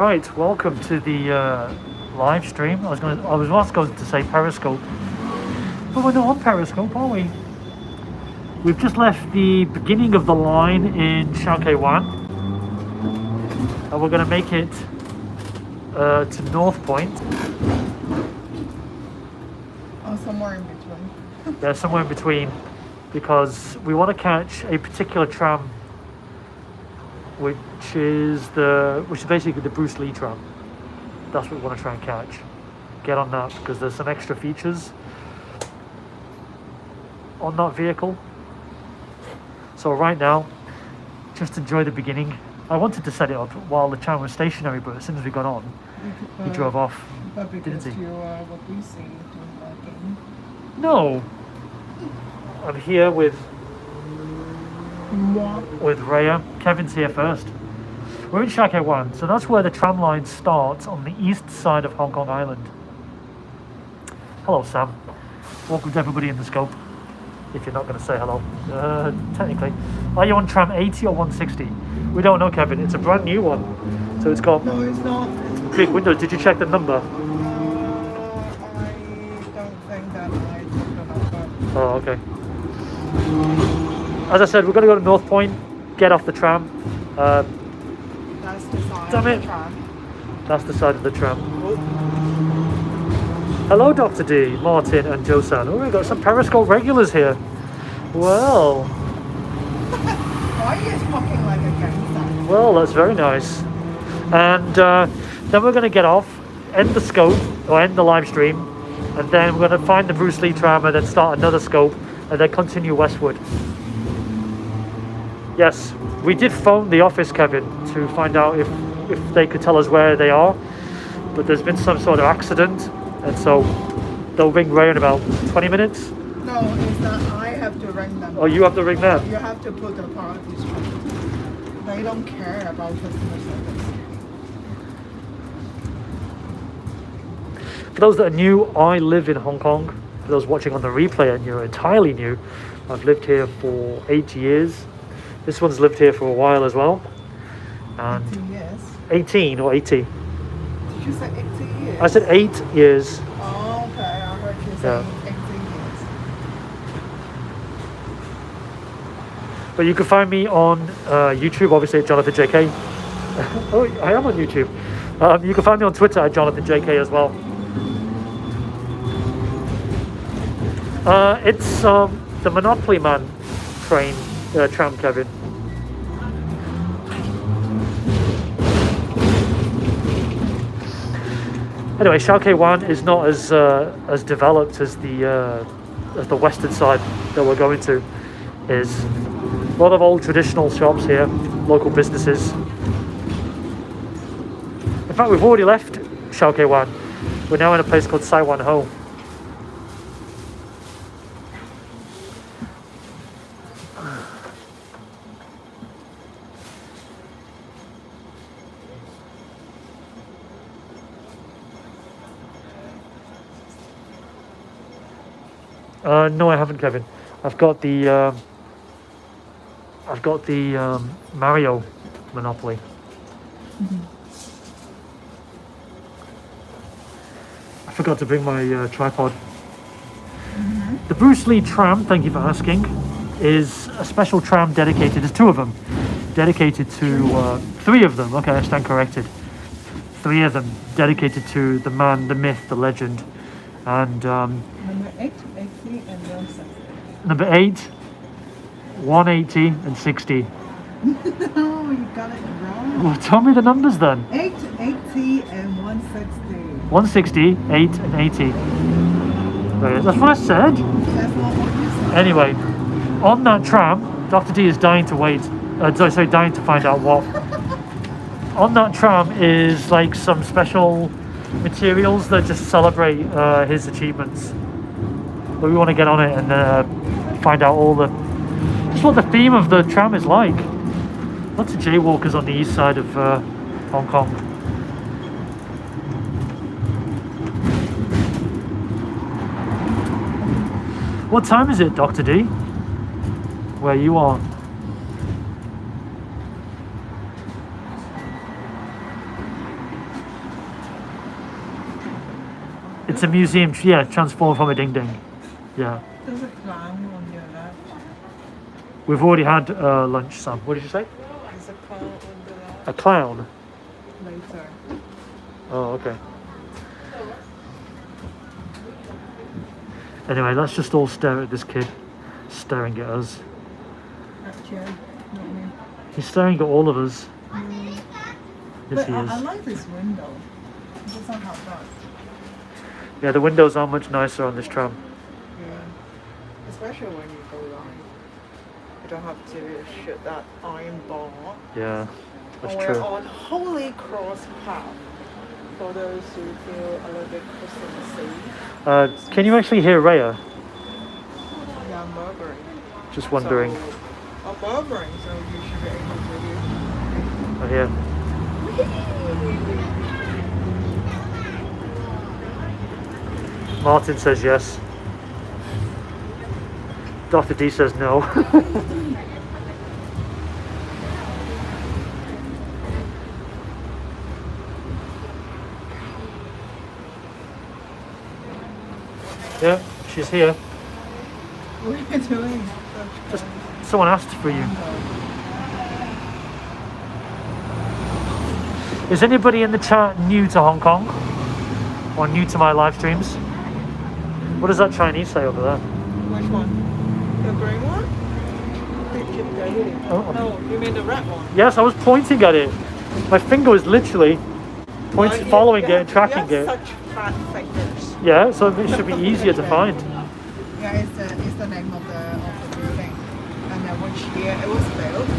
Right, welcome to the live stream. I was once going to say Periscope, but we're not on Periscope, are we? We've just left the beginning of the line in Shanghai-Wan, and we're going to make it to North Point. Oh, somewhere in between. Yeah, somewhere in between, because we want to catch a particular tram, which is basically the Bruce Lee tram. That's what we want to try and catch. Get on that because there's some extra features on that vehicle. So right now, just enjoy the beginning. I wanted to set it up while the tram was stationary, but as soon as we got on, he drove off. But because didn't he? you are what we see to working. No, I'm here with Raya. Kevin's here first. We're in Shanghai-Wan, so that's where the tram line starts on the east side of Hong Kong Island. Hello, Sam. Welcome to everybody in the scope. If you're not going to say hello, technically. Are you on tram 80 or 160? We don't know, Kevin. It's a brand new one. So it's got No, it's not. big windows. Did you check the number? I don't think that I took the number. Oh, okay. As I said, we're going to go to North Point, get off the tram. That's the side Damn of it. the tram. That's the side of the tram. Hello, Dr. D, Martin, and Josan. Oh, we've got some Periscope regulars here. Well, Why are you talking like a gangster? well, that's very nice. And then we're going to get off, end the scope, or end the live stream, and then we're going to find the Bruce Lee tram and then start another scope, and then continue westward. Yes, we did phone the office, Kevin, to find out if they could tell us where they are, but there's been some sort of accident, and so they'll ring Ray in about 20 minutes. No, it's that I have to ring them. Oh, you have to ring them? You have to put the priority straight. They don't care about customer service. For those that are new, I live in Hong Kong. For those watching on the replay and you're entirely new, I've lived here for 8 years. This one's lived here for a while as well. And 18 years. 18 or 80? Did you say 18 years? I said 8 years. Oh, okay. I heard you Yeah. saying 18 years. But you can find me on YouTube, obviously at JonathanJK. Oh, I am on YouTube. You can find me on Twitter at JonathanJK as well. It's the Monopoly Man tram, Kevin. Anyway, Shanghai-Wan is not as developed as the western side that we're going to. Is a lot of old traditional shops here, local businesses. In fact, we've already left Shanghai-Wan. We're now in a place called Sai Wan Ho. No, I haven't, Kevin. I've got the Mario Monopoly. I forgot to bring my tripod. The Bruce Lee tram, thank you for asking, is a special tram dedicated. There's 2 of them, dedicated to 3 of them. Okay, I stand corrected. 3 of them dedicated to the man, the myth, the legend, and Number 8, 80, and 160. number 8, 180, and 60. No, you got it wrong. Well, tell me the numbers then. 8, 80, and 160. 160, 8, and 80. Right, that's what I said. That's not what you said. Anyway, on that tram, Dr. D is dying to wait. Dying to find out what. On that tram is like some special materials that just celebrate his achievements. But we want to get on it and find out just what the theme of the tram is like. Lots of jaywalkers on the east side of Hong Kong. What time is it, Dr. D? Where you are? It's a museum, yeah, transformed from a ding ding. Yeah. There's a clown on your left. We've already had lunch, Sam. What did you say? There's a clown on the left A clown? later. Oh, okay. Anyway, let's just all stare at this kid staring at us. That's Joe, not me. He's staring at all of us. Yes, But he is. I like this window. It doesn't have that. Yeah, the windows are much nicer on this tram. Yeah. Especially when you go live. You don't have to shoot that iron bar. Yeah, that's We're true. on Holy Cross Path. For those who feel a little bit Christmassy. Can you actually hear Rhea? Yeah, I'm murmuring. Just wondering. So, I'm murmuring, so you should be able to hear. I hear. Martin says yes. Dr. D says no. Yeah, she's here. What are you doing? Just someone asked for you. Is anybody in the chat new to Hong Kong? Or new to my live streams? What does that Chinese say over there? Which one? The green one? Oh. No, you mean the red one? Yes, I was pointing at it. My finger was literally pointing, following it and tracking you it. have such fat fingers. Yeah, so it should be easier to find. Yeah, it's the name of the building, and then which year it was built,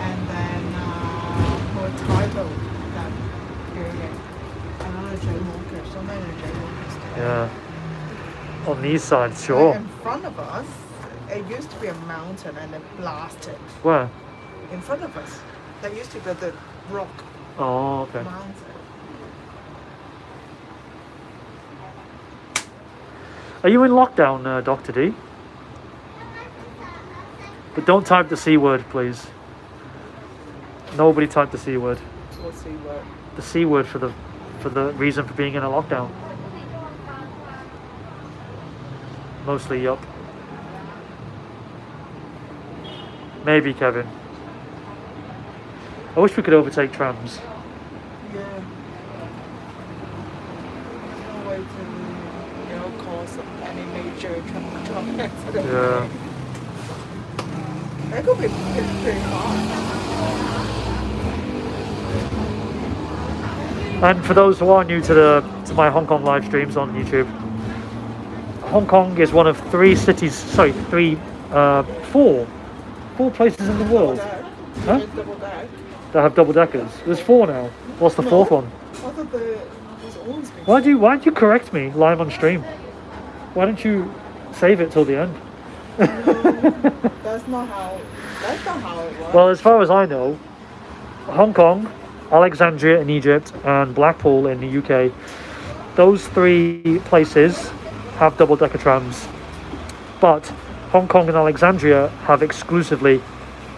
and then who titled that building. Another jaywalker, so many jaywalkers today. Yeah. On these sides, sure. In front of us, it used to be a mountain and it blasted. Where? In front of us, there used to be the rock Oh, okay. mountain. Are you in lockdown, Dr. D? But don't type the C word, please. Nobody type the C word. What's the word? The C word for the reason for being in a lockdown. Mostly yup. Maybe Kevin. I wish we could overtake trams. Yeah. No way to, cause any major traffic accident. Yeah. That could be pretty hard. And for those who are new to my Hong Kong live streams on YouTube, Hong Kong is one of four places in the world Double Huh? double deck. that have double deckers. There's four now. What's the fourth one? I thought there's always been. Why'd you correct me live on stream? Why don't you save it till the end? That's not how it works. Well, as far as I know, Hong Kong, Alexandria in Egypt, and Blackpool in the UK, those three places have double-decker trams. But Hong Kong and Alexandria have exclusively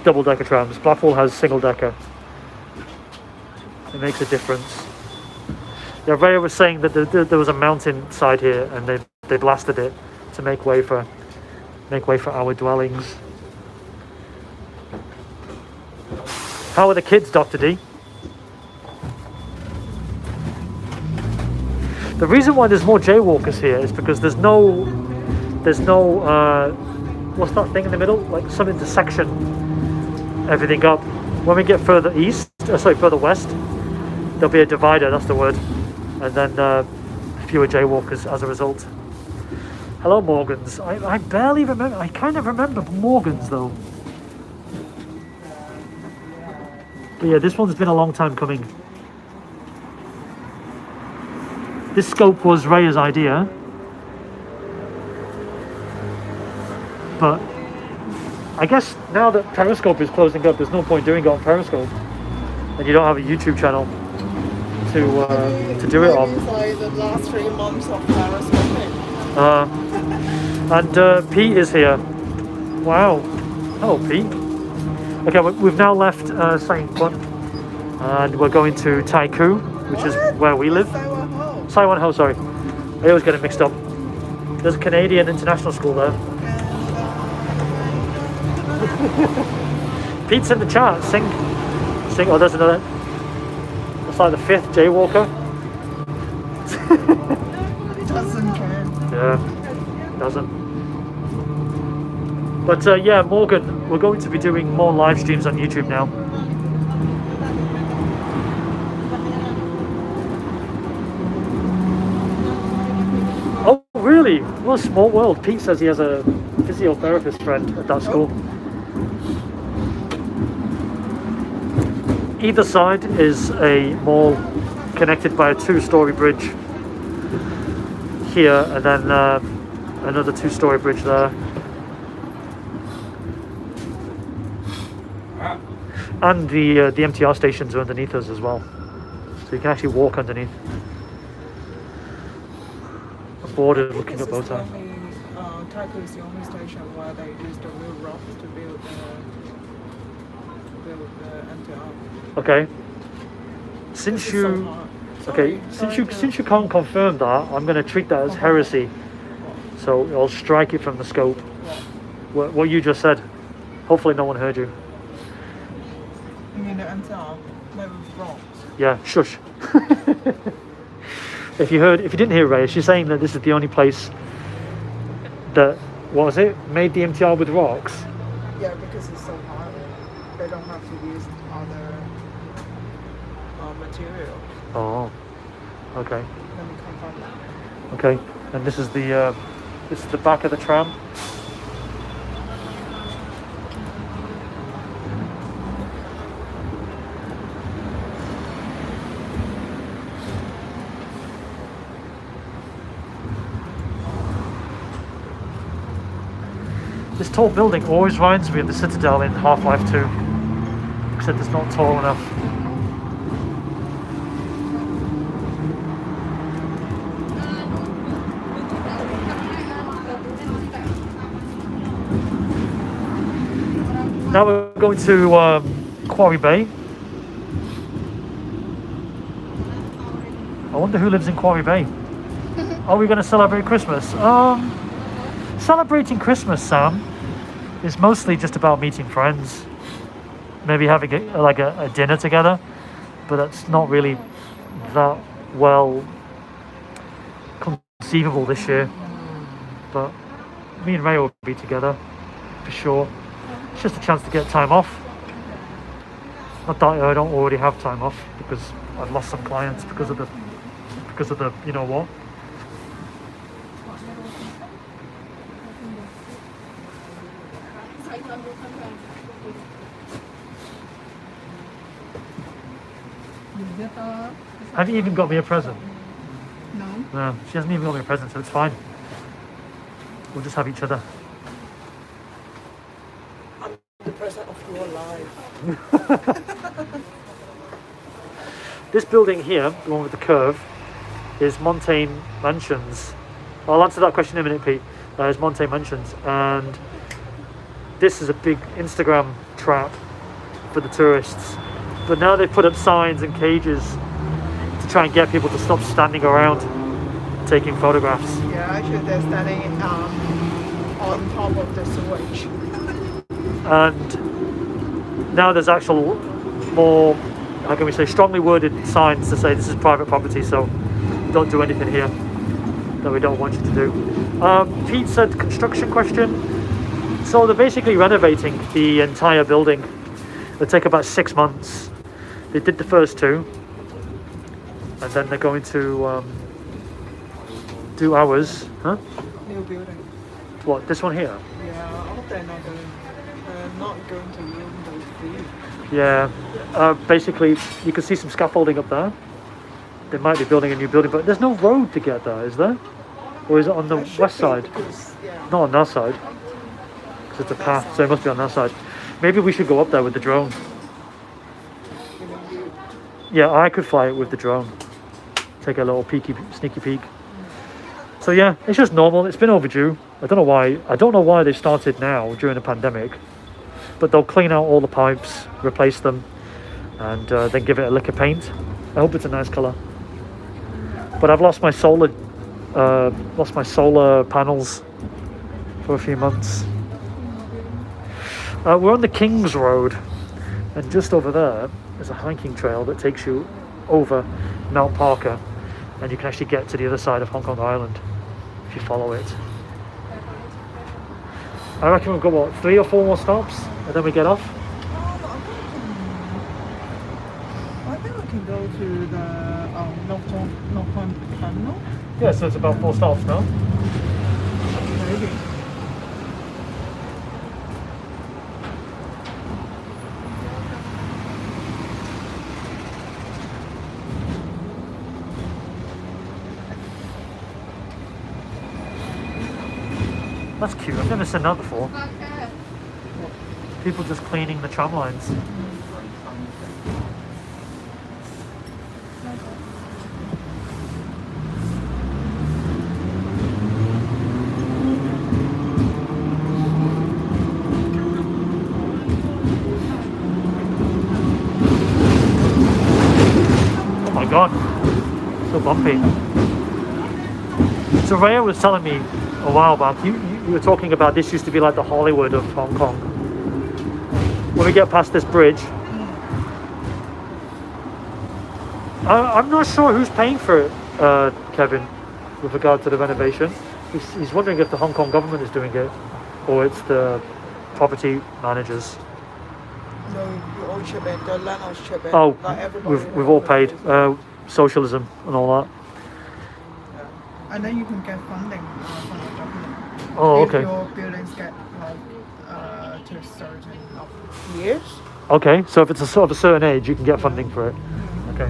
double-decker trams. Blackpool has single-decker. It makes a difference. Yeah, Rhea was saying that there was a mountain side here, and they blasted it to make way for our dwellings. How are the kids, Dr. D? The reason why there's more jaywalkers here is because there's no what's that thing in the middle? Like something to section everything up. When we get further further west, there'll be a divider, that's the word. And then fewer jaywalkers as a result. Hello, Morgans. I barely remember, I kind of remember Morgans though. But yeah, this one's been a long time coming. This scope was Rhea's idea. But I guess now that Periscope is closing up, there's no point doing it on Periscope. And you don't have a YouTube channel to do it on. It's like the last 3 months of Periscope. And Pete is here. Wow. Hello, Pete. Okay, we've now left Saint Kwan, and we're going to Tai Koo, which is where we live. Sai Wan Ho, sorry. I always get it mixed up. There's a Canadian international school there. Pete's in the chat. Sing. Oh, there's another. It's like the 5th jaywalker. Doesn't care. Yeah, doesn't. But yeah, Morgan, we're going to be doing more live streams on YouTube now. Oh, really? What a small world. Pete says he has a physiotherapist friend at that school. Either side is a mall connected by a 2-story bridge here, and then another 2-story bridge there. And the MTR stations are underneath us as well, so you can actually walk underneath. Bored of looking at both sides. Taiko is the only station where they use the real rocks to build the MTR. Okay. Since you can't confirm that, I'm going to treat that as heresy. So I'll strike it from the scope. What you just said. Hopefully no one heard you. You mean the MTR? They were rocks. Yeah, shush. If you didn't hear Ray, she's saying that this is the only place that, what was it, made the MTR with rocks? Yeah, because it's so hard. They don't have to use other material. Oh, okay. Let me confirm that. Okay, and this is the back of the tram. This tall building always reminds me of the Citadel in Half-Life 2, except it's not tall enough. Now we're going to Quarry Bay. I wonder who lives in Quarry Bay. Are we going to celebrate Christmas? Celebrating Christmas, Sam, is mostly just about meeting friends, maybe having a dinner together, but that's not really that well conceivable this year. But me and Ray will be together for sure. It's just a chance to get time off. Not that I don't already have time off, because I've lost some clients because of the you know what. Have you even got me a present? No. No, she hasn't even got me a present, so it's fine. We'll just have each other. I'm the present of your life. This building here, the one with the curve, is Montaigne Mansions. I'll answer that question in a minute, Pete. It's Montaigne Mansions, and this is a big Instagram trap for the tourists. But now they've put up signs and cages to try and get people to stop standing around taking photographs. Yeah, actually they're standing on top of the sewage. And now there's actual more, how can we say, strongly worded signs to say this is private property, so don't do anything here that we don't want you to do. Pete said construction question. So they're basically renovating the entire building. It'll take about 6 months. They did the first 2, and then they're going to do ours. Huh? New building. What, this one here? Yeah, I hope they're not going to ruin those views. Yeah, basically you can see some scaffolding up there. They might be building a new building, but there's no road to get there, is there? Or is it on the west side? Because, yeah. Not on that side, because it's a path, so it must be on that side. Maybe we should go up there with the drone. Yeah, I could fly it with the drone. Take a little sneaky peek. So yeah, it's just normal. It's been overdue. I don't know why. I don't know why they started now during the pandemic. But they'll clean out all the pipes, replace them, and then give it a lick of paint. I hope it's a nice colour. But I've lost my solar Lost my solar panels for a few months. We're on the King's Road, and just over there is a hiking trail that takes you over Mount Parker, and you can actually get to the other side of Hong Kong Island if you follow it. I reckon we've got what, 3 or 4 more stops, and then we get off. I think we can go to the Northern Terminal. Yeah, so it's about 4 stops now. Maybe. That's cute. I've never seen that before. People just cleaning the tram lines. Oh my god, so bumpy. So Rhea was telling me a while back, you were talking about this used to be like the Hollywood of Hong Kong. When we get past this bridge, I'm not sure who's paying for it, Kevin, with regard to the renovation. He's wondering if the Hong Kong government is doing it, or it's the property managers. No, you all chip in. The landlords chip in. Oh, like everybody we've all paid socialism and all that. And then you can get funding from the government. Oh, if okay. your buildings get like to a certain years. Okay, so if it's a sort of a certain age, you can get funding for it. Okay.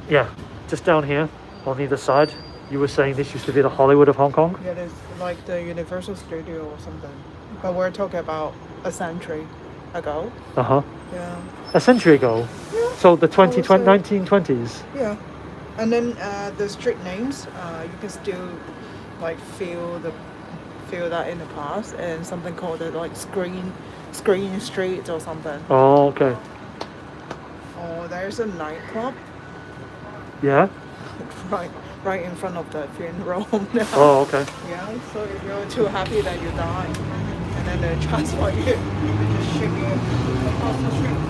Yeah, just down here on either side. You were saying this used to be the Hollywood of Hong Kong? Yeah, it's like the Universal Studio or something. But we're talking about a century ago. Uh-huh. Yeah. A century ago? Yeah. So the I would say- 1920s? Yeah. And then the street names, you can still like feel that in the past, and something called the like Screen Street or something. Oh, okay. Or there's a nightclub Yeah? right in front of the funeral home now. Oh, okay. Yeah, so if you're too happy that you die, and then they transfer you, you can just shake it across the street.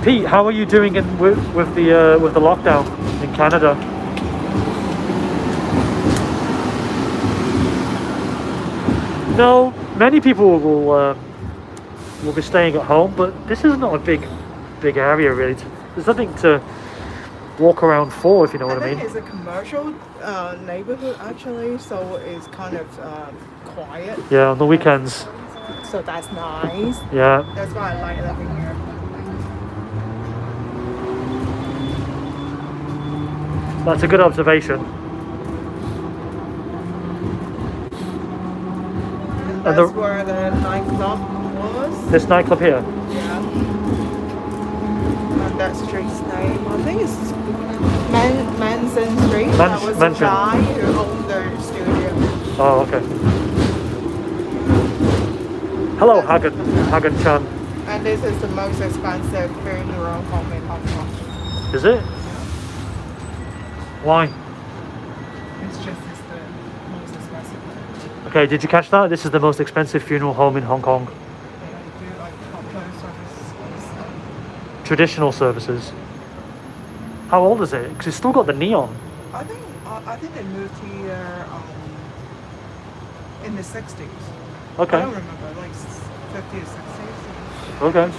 Pete, how are you doing with the lockdown in Canada? No, many people will be staying at home, but this is not a big area really. There's nothing to walk around for, if you know what I mean. It's a commercial neighborhood actually, so it's kind of quiet. Yeah, on the weekends. So that's nice. Yeah. That's why I like living here. That's a good observation. And That's where the nightclub was. This nightclub here? Yeah. And that street's name, I think it's Manson Street. That was the Mansion. guy who owned the studio. Oh, okay. Hello, Hagen Chan. And this is the most expensive funeral home in Hong Kong. Is it? Why? It's the most expensive one. Okay, did you catch that? This is the most expensive funeral home in Hong Kong. They do like popular services. Traditional services. How old is it? Because it's still got the neon. I think they moved here in the 60s. Okay. I don't remember, like 50s, 60s. Okay.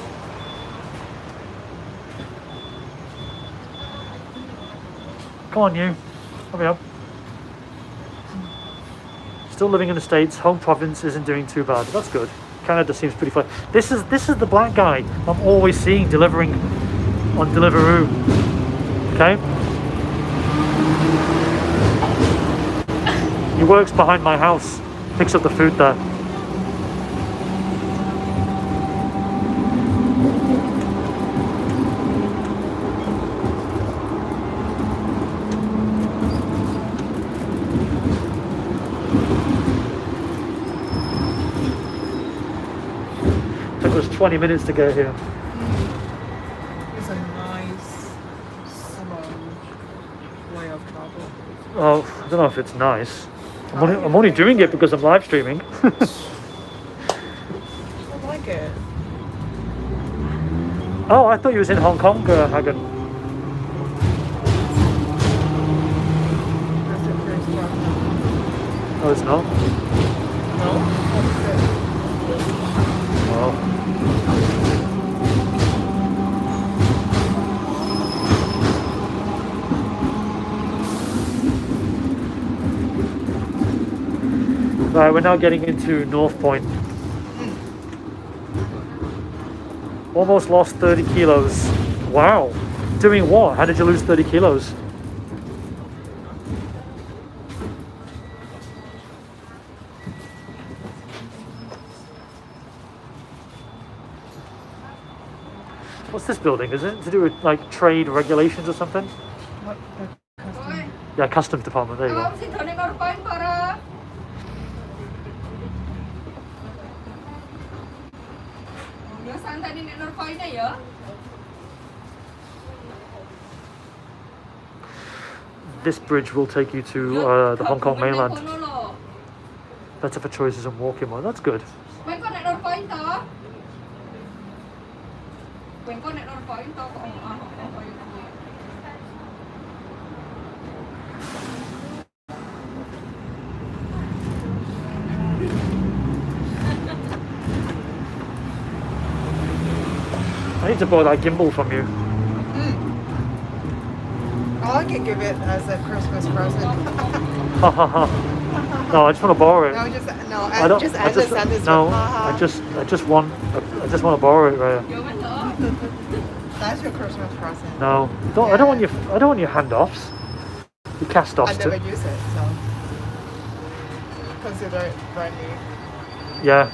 Come on, you. Hurry up. Still living in the States. Home province isn't doing too bad. That's good. Canada seems pretty fun. This is the black guy I'm always seeing delivering on Deliveroo. Okay. He works behind my house. Picks up the food there. The took us 20 minutes to get here. It's a nice, slow way of travel. Oh, I don't know if it's nice. I'm only doing it because I'm live streaming. I like it. Oh, I thought you was in Hong Kong, Hagen. That's your first one. No, it's not. No? Oh. Right, we're now getting into North Point. Almost lost 30 kilos. Wow. Doing what? How did you lose 30 kilos? What's this building? Is it to do with like trade regulations or something? What the custom? Yeah, customs department. There you go. This bridge will take you to the Hong Kong mainland. Better for choices and walking more. That's good. I need to borrow that gimbal from you. I can give it as a Christmas present. Ha ha ha. No, I just want to borrow it. No, just no. I don't. Just I end the just sentence no. with, "Ha I just want to borrow it right here. ha." That's your Christmas present. No, don't. I don't want your. I don't want your handoffs. Your cast I offs. never use it, so consider it brand new. Yeah.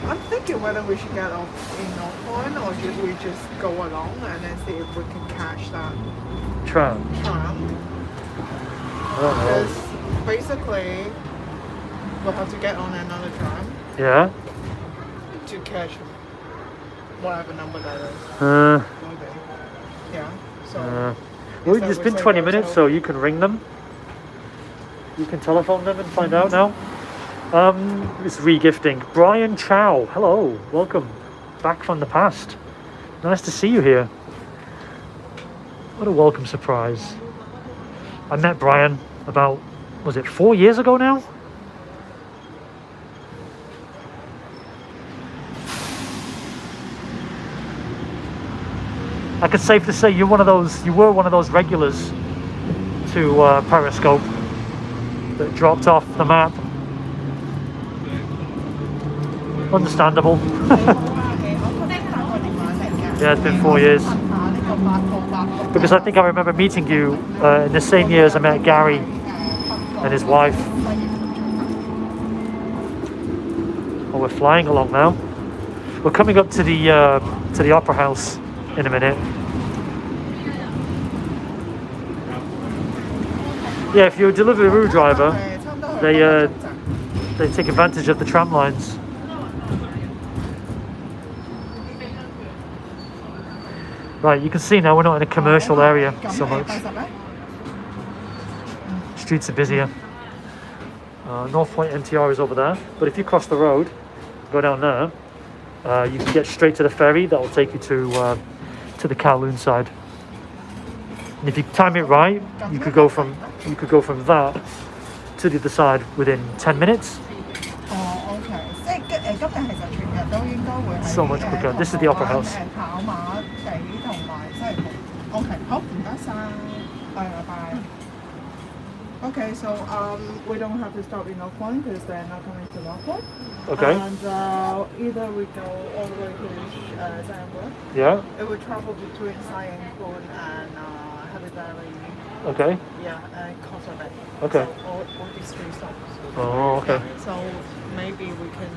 I'm thinking whether we should get off in North Point or should we just go along and then see if we can catch that Tram. tram. I don't know. Because basically we'll have to get on another tram Yeah. to catch whatever number that is. Maybe. Yeah. So Well, Is that it's what been you 20 said, minutes, so- so you can ring them. You can telephone them and find out now. It's re-gifting. Brian Chow, hello, welcome back from the past. Nice to see you here. What a welcome surprise. I met Brian about, was it 4 years ago now? I could safe to say you were one of those regulars to Periscope that dropped off the map. Understandable. Yeah, it's been 4 years. Because I think I remember meeting you in the same year as I met Gary and his wife. Oh, we're flying along now. We're coming up to the Opera House in a minute. Yeah, if you're a Deliveroo driver, they take advantage of the tram lines. Right, you can see now we're not in a commercial area so much. Streets are busier. North Point MTR is over there, but if you cross the road, go down there, you can get straight to the ferry that will take you to the Kowloon side. And if you time it right, you could go from that to the other side within 10 minutes. So much quicker. This is the Opera House. Okay, so we don't have to stop in North Point because they're not coming to North Point. Okay. And either we go all the way to Saigon. Yeah. It will travel between Saigon and Happy Valley. Okay. Yeah, and Causeway Bay. Okay. So all these three stops. Oh, okay. So maybe we can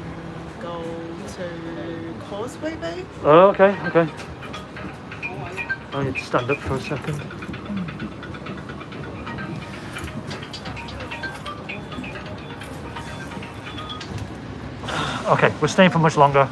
go to Causeway Bay. Oh, okay. Okay. I need to stand up for a second. Okay, we're staying for much longer.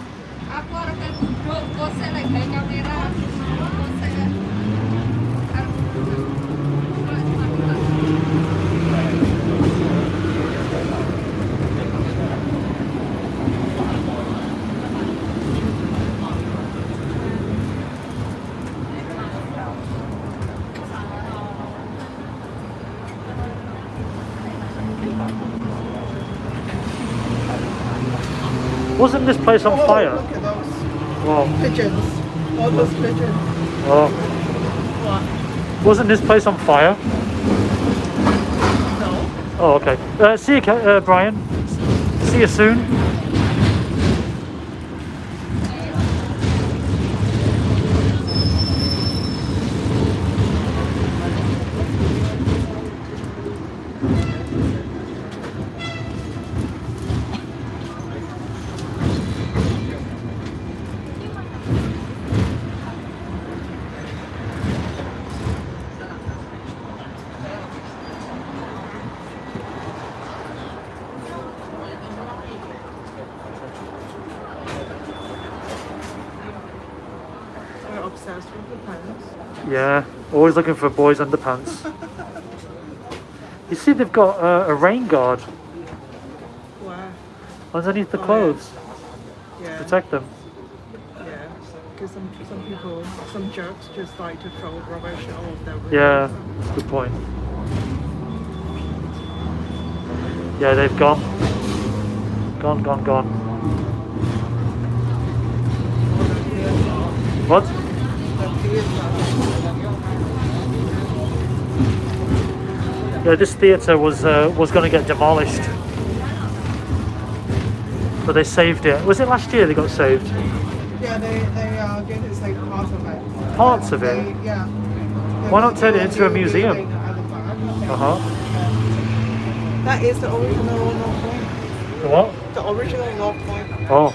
Wasn't this place on fire? Look at those Well, pigeons. All those pigeons. oh, What? wasn't this place on fire? No. Oh, okay. See you, Brian. See you soon. We're obsessed with the pants. Yeah, always looking for boys' underpants. You see, they've got a rain guard Wow. underneath the Oh, yeah. clothes to Yeah. protect them. Yeah. Because some people, some jerks just like to throw rubbish all over their room. Yeah, that's a good point. Yeah, they've gone. Gone. What? Yeah, this theatre was going to get demolished, but they saved it. Was it last year they got saved? Yeah, they are going to say parts of it. Parts of it? Yeah. Why not turn it into a museum? Uh-huh. That is the original North Point. The what? The original North Point. Oh.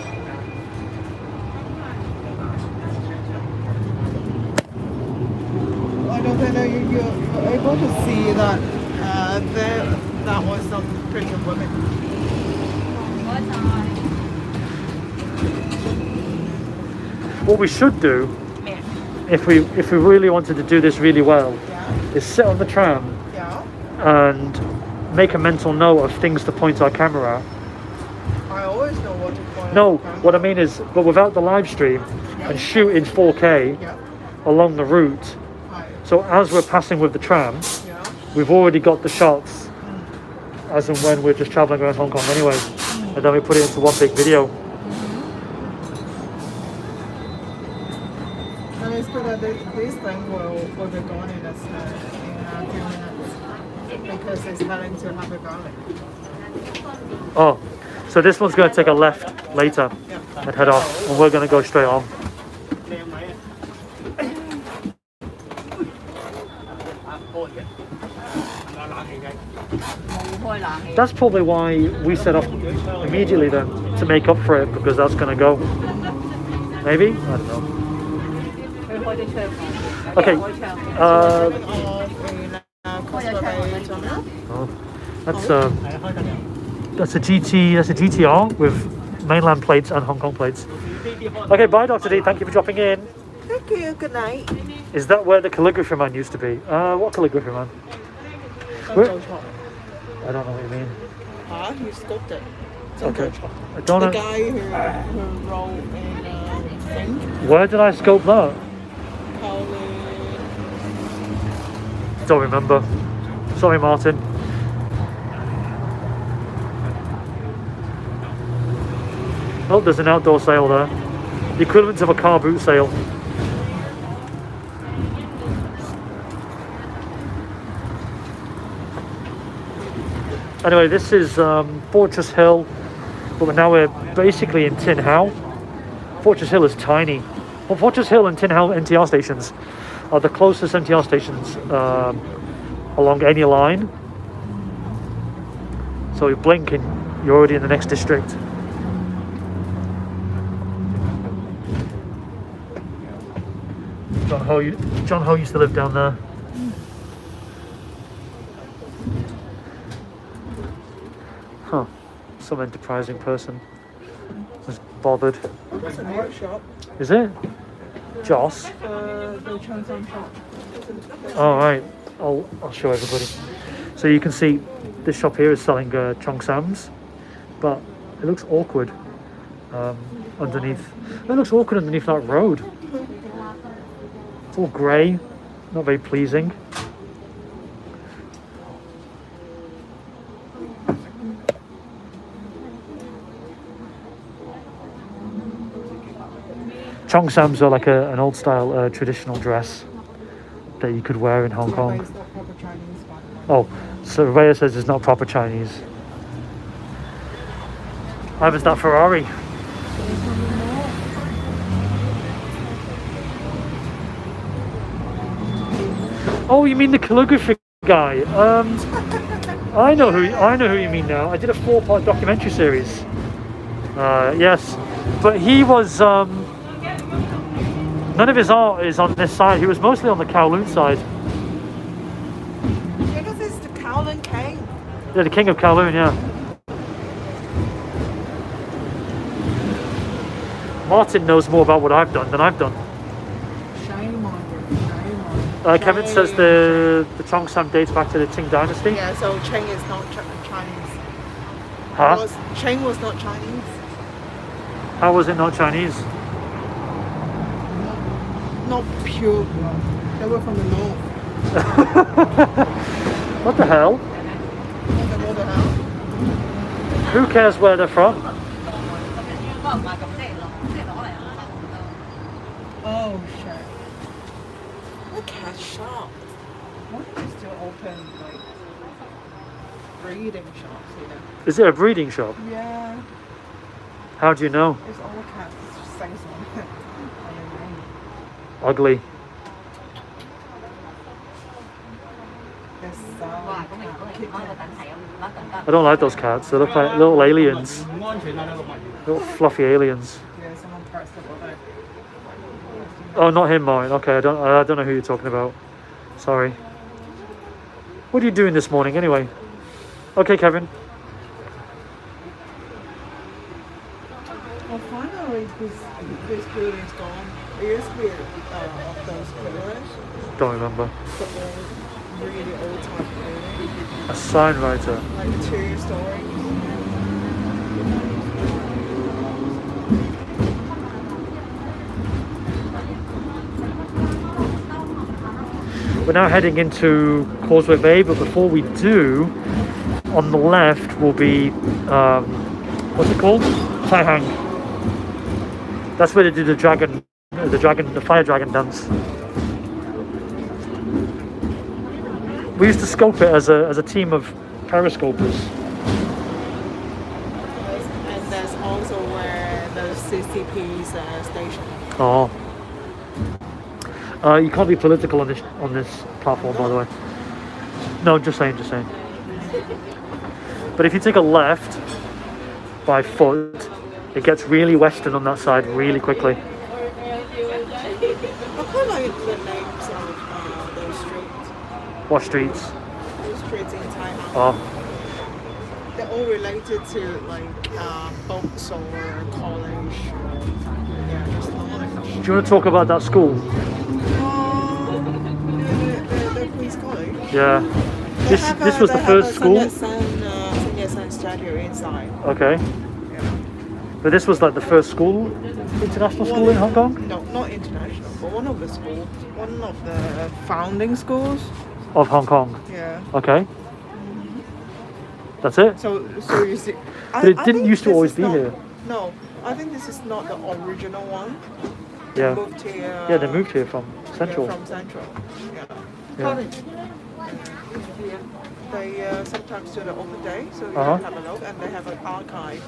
I don't know you're able to see that that was some pregnant women. What we should do, if we really wanted to do this really well, Yeah. is sit on the tram Yeah. and make a mental note of things to point our camera at. I always know what to point No, at the camera. what I mean is, but without the live stream, and shoot in 4K Yeah. along the route. Hi. So as we're passing with the tram, Yeah. we've already got the shots as and when we're just traveling around Hong Kong anyway. And then we put it into one big video. And it's good that this thing will be gone in a few minutes because it's heading to Happy Valley. Oh, so this one's going to take a left later Yeah. and head off, and we're going to go straight on. That's probably why we set off immediately then, to make up for it, because that's going to go. Maybe? I don't know. Okay. Off in Costa Bay Terminal. Oh, that's a GTR with mainland plates and Hong Kong plates. Okay, bye Dr. D, thank you for dropping in. Thank you. Good night. Is that where the calligraphy man used to be? What calligraphy man? Where? I don't know what you mean. You sculpted. Okay. I don't The know. guy who wrote in Think, Where did I sculpt that? Pauline. Don't remember. Sorry, Martin. Oh, there's an outdoor sale there. The equivalent of a car boot sale. Anyway, this is Fortress Hill, but now we're basically in Tin Hau. Fortress Hill is tiny. Well, Fortress Hill and Tin Hau NTR stations are the closest NTR stations along any line. So you blink and you're already in the next district. John Ho used to live down there. Huh. Some enterprising person. bothered. That's a new shop. Is it? Joss? The Cheongsam shop. All right. I'll show everybody. So you can see this shop here is selling Cheongsams, but it looks awkward underneath. It looks awkward underneath that road. It's all grey, not very pleasing. Cheongsams are like an old style traditional dress that you could wear in Hong Kong. It's not proper Chinese, by the way. Oh, so Rhea says it's not proper Chinese. I was that Ferrari. Oh, you mean the calligraphy guy? I know who you mean now. I did a 4-part documentary series. Yes, but he was. None of his art is on this side. He was mostly on the Kowloon side. Because it's the Kowloon King. Yeah, the king of Kowloon. Yeah. Martin knows more about what I've done than I've done. Shame on you. Shame on you. Kevin says the Cheongsam dates back to the Qing dynasty. Yeah, so Cheng is not Chinese. Huh? Cheng was not Chinese. How was it not Chinese? Not pure. They were from the north. What the hell? What the hell? Who cares where they're from? Oh shit. Look at shop. What is still open like breeding shops here? Is it a breeding shop? Yeah. How do you know? It's all cats. It's just things on it. Ugly. There's some kitten. I don't like those cats. They look like little aliens. Little fluffy aliens. Yeah, someone pressed the button. Oh, not him, Martin. Okay, I don't know who you're talking about. Sorry. What are you doing this morning anyway? Okay, Kevin. Well, finally, this building's gone. It used to be of those pillars, Don't remember. the old, really old type building, A sign writer. like 2 stories. We're now heading into Causeway Bay, but before we do, on the left will be what's it called? Taihang. That's where they do the fire dragon dance. We used to scope it as a team of periscopers. And that's also where the CCP's station. Oh. You can't be political on this platform, by the way. No, just saying. But if you take a left by foot, it gets really western on that side really quickly. I quite like the names of those streets. What streets? Those streets in Taiwan. Oh, They're all related to like boats or college. Yeah, just knowledge. do you want to talk about that school? The Queen's College. Yeah. This was the first school. Sun Yat-sen statue inside. Okay. Yeah. But this was like the first school, international school in Hong Kong? No, not international, but one of the founding schools. Of Hong Kong. Yeah. Okay. That's it? So you see. But it didn't used to always be here. No, I think this is not the original one. Yeah. They moved here. Yeah, they moved here from Central. Yeah, from Central. Yeah. Yeah. They sometimes do the open day, so you Uh-huh. can have a look, and they have an archive,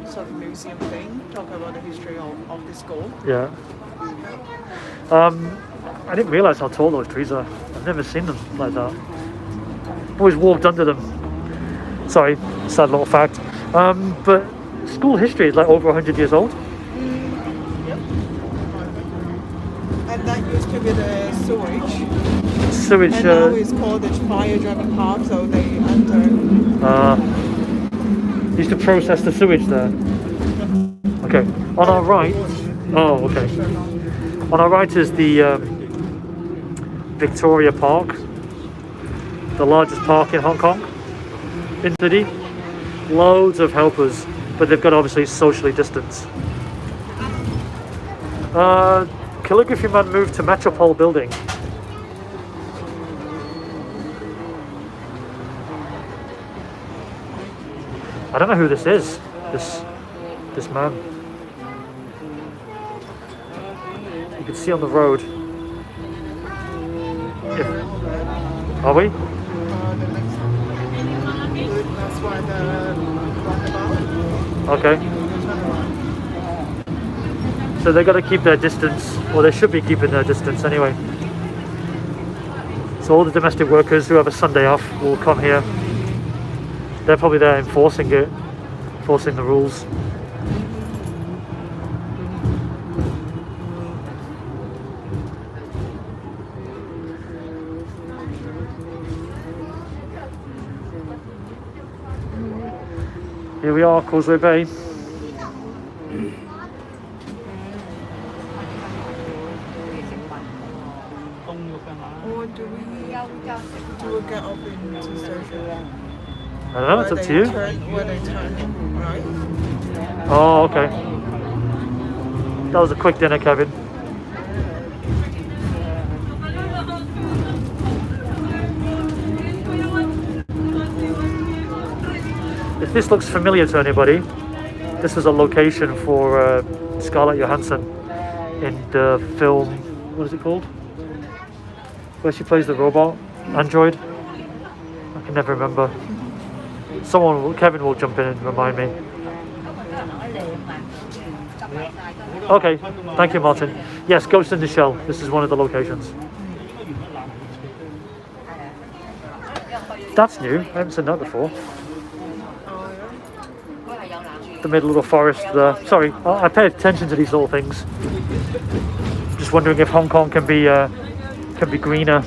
sort of museum thing, talking about the history of the school. Yeah. I didn't realise how tall those trees are. I've never seen them like that. Always walked under them. Sorry, sad little fact. But school history is like over 100 years old. Yep. And that used to be the sewage. Sewage. And now it's called the Fire Dragon Park, so they enter. Used to process the sewage there. Okay. On our right. Oh, okay. On our right is the Victoria Park, the largest park in Hong Kong, in the city. Loads of helpers, but they've got to obviously socially distance. Calligraphy man moved to Metropole building. I don't know who this is. This man. You can see on the road. Are we? The next that's why the roundabout. Okay. So they got to keep their distance, or they should be keeping their distance anyway. So all the domestic workers who have a Sunday off will come here. They're probably there enforcing the rules. Here we are, Causeway Bay. Or do we get up into station? I don't know, it's up to you. Where they turn, right? Oh, okay. That was a quick dinner, Kevin. If this looks familiar to anybody, this is a location for Scarlett Johansson in the film, what is it called? Where she plays the robot, android? I can never remember. Kevin will jump in and remind me. Okay, thank you, Martin. Yes, Ghost in the Shell. This is one of the locations. That's new. I haven't seen that before. The middle of the forest there. Sorry, I pay attention to these little things. Just wondering if Hong Kong can be greener.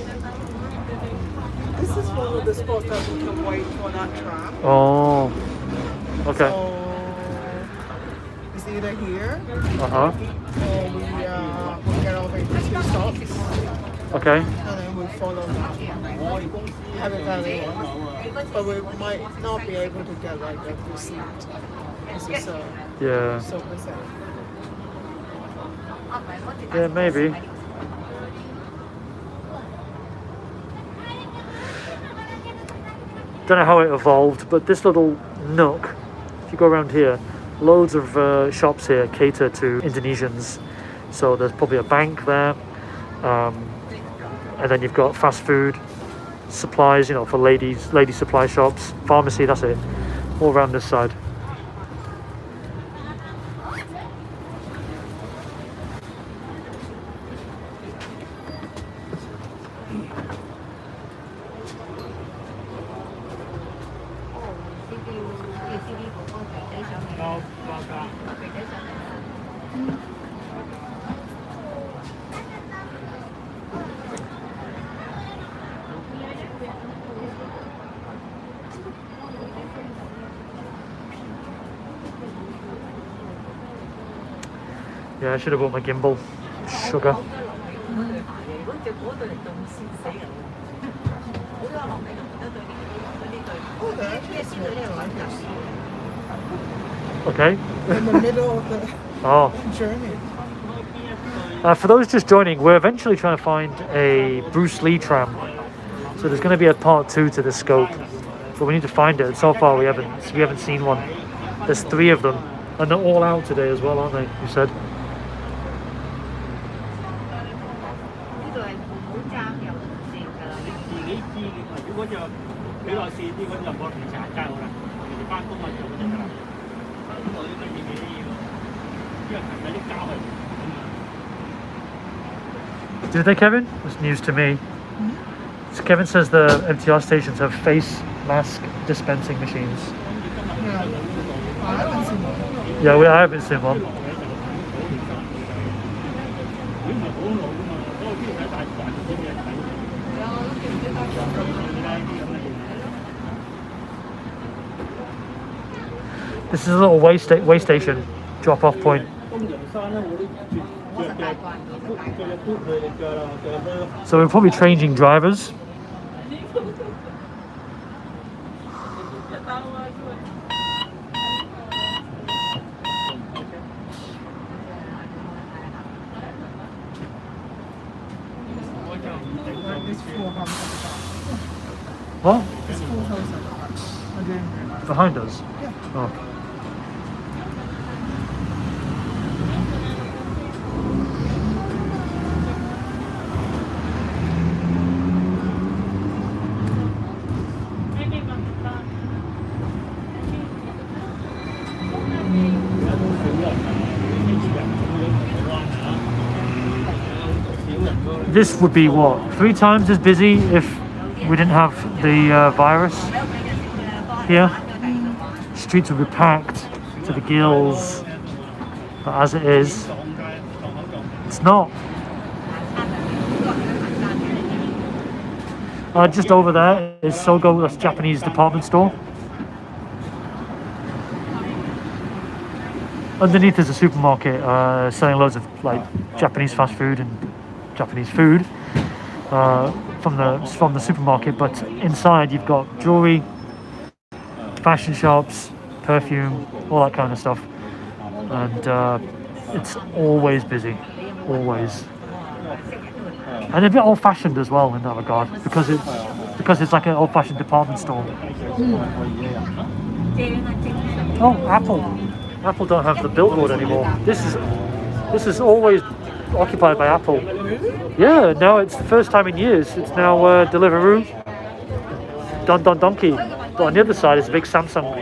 This is one of the spots that we can wait for that tram. Oh, okay. So it's either here Uh-huh. or we get off in 2 stops Okay. and then we follow that. Have it valid, but we might not be able to get like a receipt. This is Yeah. so bizarre. Yeah, maybe. Don't know how it evolved, but this little nook, if you go around here, loads of shops here cater to Indonesians. So there's probably a bank there, and then you've got fast food, supplies, for lady supply shops, pharmacy. That's it, all around this side. Yeah, I should have bought my gimbal. Sugar. Okay. In the middle of the journey. For those just joining, we're eventually trying to find a Bruce Lee tram. So there's going to be a part 2 to this scope, but we need to find it. And so far we haven't seen one. There's 3 of them, and they're all out today as well, aren't they? You said. Do they, Kevin? It's news to me. So Kevin says the MTR stations have face mask dispensing machines. Yeah, I haven't seen one. Yeah, I haven't seen one. This is a little way station drop-off point. So we're probably changing drivers. It's 400. What? It's 4,000. Behind us? Yeah. Oh. This would be what, 3 times as busy if we didn't have the virus here. Streets would be packed to the gills, but as it is, it's not. Just over there is Sogo, that's Japanese department store. Underneath is a supermarket selling loads of like Japanese fast food and Japanese food from the supermarket, but inside you've got jewelry, fashion shops, perfume, all that kind of stuff, and it's always busy, always, and a bit old-fashioned as well in that regard because it's like an old-fashioned department store. Oh, Apple don't have the billboard anymore. This is always occupied by Apple. Yeah, now it's the first time in years. It's now Deliveroo, Don Donkey. But on the other side is a big Samsung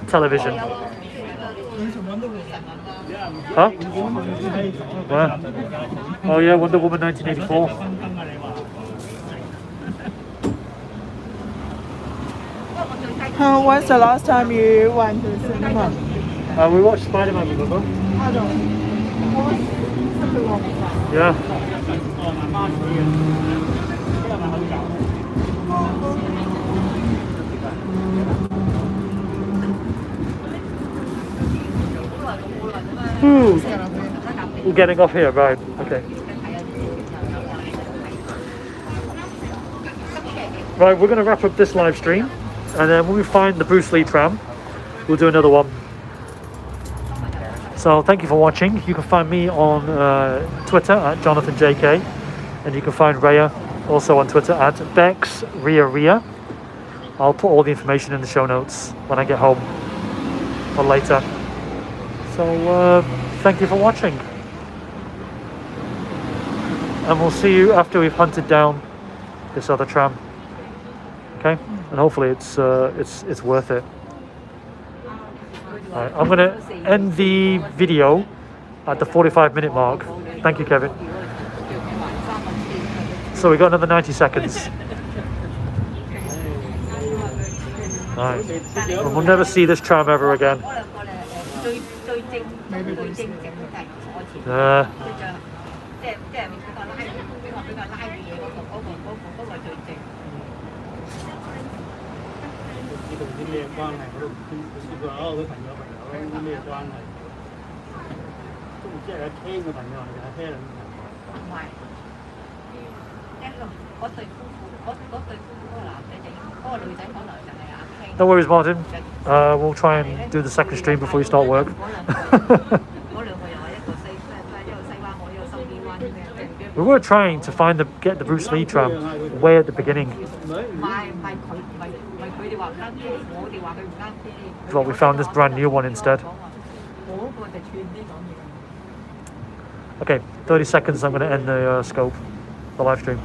television. Huh? Where? Oh yeah, Wonder Woman 1984. When's the last time you went to the cinema? We watched Spider-Man, remember? I don't. Yeah. We're getting off here, right? Okay. Right, we're going to wrap up this live stream, and then when we find the Bruce Lee tram, we'll do another one. So thank you for watching. You can find me on Twitter at JonathanJK, and you can find Rhea also on Twitter at BexRhea. I'll put all the information in the show notes when I get home or later. So thank you for watching, and we'll see you after we've hunted down this other tram. Okay, and hopefully it's worth it. Right, I'm going to end the video at the 45-minute mark. Thank you, Kevin. So we got another 90 seconds. Right. And we'll never see this tram ever again. No worries, Martin. We'll try and do the second stream before you start work. We were trying to get the Bruce Lee tram way at the beginning, but we found this brand new one instead. Okay, 30 seconds. I'm going to end the scope, the live stream.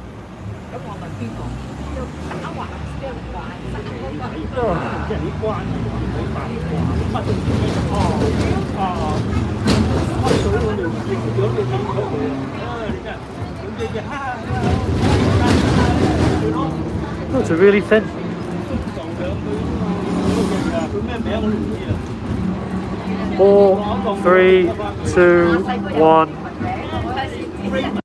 Oh, it's really thin. 4, 3, 2, 1.